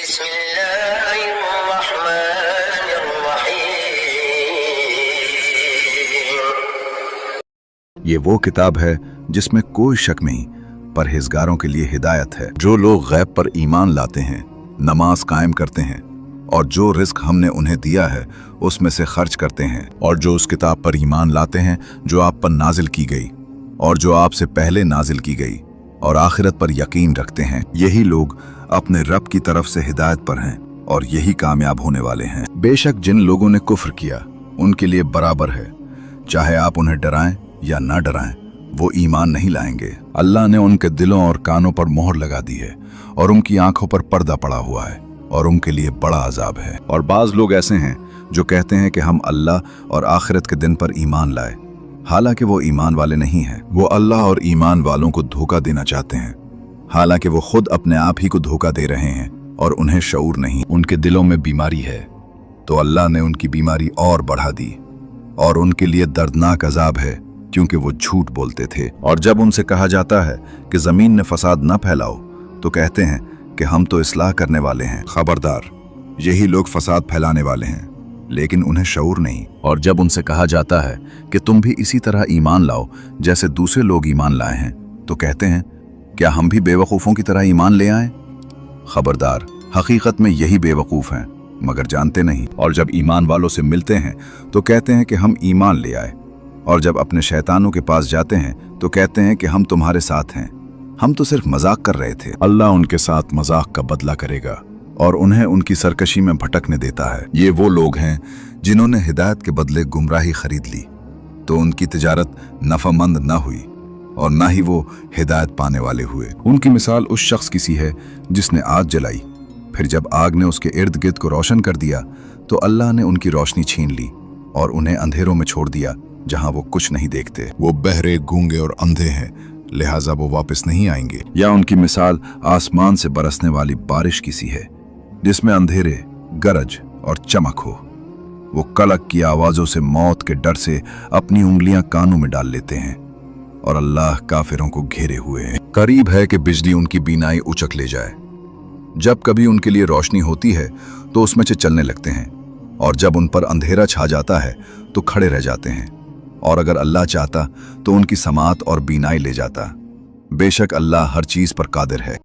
یہ وہ کتاب ہے جس میں کوئی شک نہیں، پرہیزگاروں کے لیے ہدایت ہے۔ جو لوگ غیب پر ایمان لاتے ہیں، نماز قائم کرتے ہیں، اور جو رزق ہم نے انہیں دیا ہے اس میں سے خرچ کرتے ہیں، اور جو اس کتاب پر ایمان لاتے ہیں جو آپ پر نازل کی گئی اور جو آپ سے پہلے نازل کی گئی، اور آخرت پر یقین رکھتے ہیں، یہی لوگ اپنے رب کی طرف سے ہدایت پر ہیں اور یہی کامیاب ہونے والے ہیں۔ بے شک جن لوگوں نے کفر کیا ان کے لیے برابر ہے، چاہے آپ انہیں ڈرائیں یا نہ ڈرائیں، وہ ایمان نہیں لائیں گے۔ اللہ نے ان کے دلوں اور کانوں پر مہر لگا دی ہے اور ان کی آنکھوں پر پردہ پڑا ہوا ہے، اور ان کے لیے بڑا عذاب ہے۔ اور بعض لوگ ایسے ہیں جو کہتے ہیں کہ ہم اللہ اور آخرت کے دن پر ایمان لائے، حالانکہ وہ ایمان والے نہیں ہیں۔ وہ اللہ اور ایمان والوں کو دھوکہ دینا چاہتے ہیں، حالانکہ وہ خود اپنے آپ ہی کو دھوکہ دے رہے ہیں اور انہیں شعور نہیں۔ ان کے دلوں میں بیماری ہے تو اللہ نے ان کی بیماری اور بڑھا دی، اور ان کے لیے دردناک عذاب ہے کیونکہ وہ جھوٹ بولتے تھے۔ اور جب ان سے کہا جاتا ہے کہ زمین میں فساد نہ پھیلاؤ تو کہتے ہیں کہ ہم تو اصلاح کرنے والے ہیں۔ خبردار، یہی لوگ فساد پھیلانے والے ہیں، لیکن انہیں شعور نہیں۔ اور جب ان سے کہا جاتا ہے کہ تم بھی اسی طرح ایمان لاؤ جیسے دوسرے لوگ ایمان لائے ہیں تو کہتے ہیں کیا ہم بھی بے وقوفوں کی طرح ایمان لے آئیں؟ خبردار، حقیقت میں یہی بے وقوف ہیں مگر جانتے نہیں۔ اور جب ایمان والوں سے ملتے ہیں تو کہتے ہیں کہ ہم ایمان لے آئے، اور جب اپنے شیطانوں کے پاس جاتے ہیں تو کہتے ہیں کہ ہم تمہارے ساتھ ہیں، ہم تو صرف مذاق کر رہے تھے۔ اللہ ان کے ساتھ مذاق کا بدلہ کرے گا اور انہیں ان کی سرکشی میں بھٹکنے دیتا ہے۔ یہ وہ لوگ ہیں جنہوں نے ہدایت کے بدلے گمراہی خرید لی، تو ان کی تجارت نفع مند نہ ہوئی اور نہ ہی وہ ہدایت پانے والے ہوئے۔ ان کی مثال اس شخص کی سی ہے جس نے آگ جلائی، پھر جب آگ نے اس کے ارد گرد کو روشن کر دیا تو اللہ نے ان کی روشنی چھین لی اور انہیں اندھیروں میں چھوڑ دیا جہاں وہ کچھ نہیں دیکھتے۔ وہ بہرے، گونگے اور اندھے ہیں، لہٰذا وہ واپس نہیں آئیں گے۔ یا ان کی مثال آسمان سے برسنے والی بارش کی سی ہے جس میں اندھیرے، گرج اور چمک ہو۔ وہ کلک کی آوازوں سے موت کے ڈر سے اپنی انگلیاں کانوں میں ڈال لیتے ہیں، اور اللہ کافروں کو گھیرے ہوئے ہیں۔ قریب ہے کہ بجلی ان کی بینائی اچک لے جائے۔ جب کبھی ان کے لیے روشنی ہوتی ہے تو اس میں سے چلنے لگتے ہیں، اور جب ان پر اندھیرا چھا جاتا ہے تو کھڑے رہ جاتے ہیں، اور اگر اللہ چاہتا تو ان کی سماعت اور بینائی لے جاتا۔ بے شک اللہ ہر چیز پر قادر ہے۔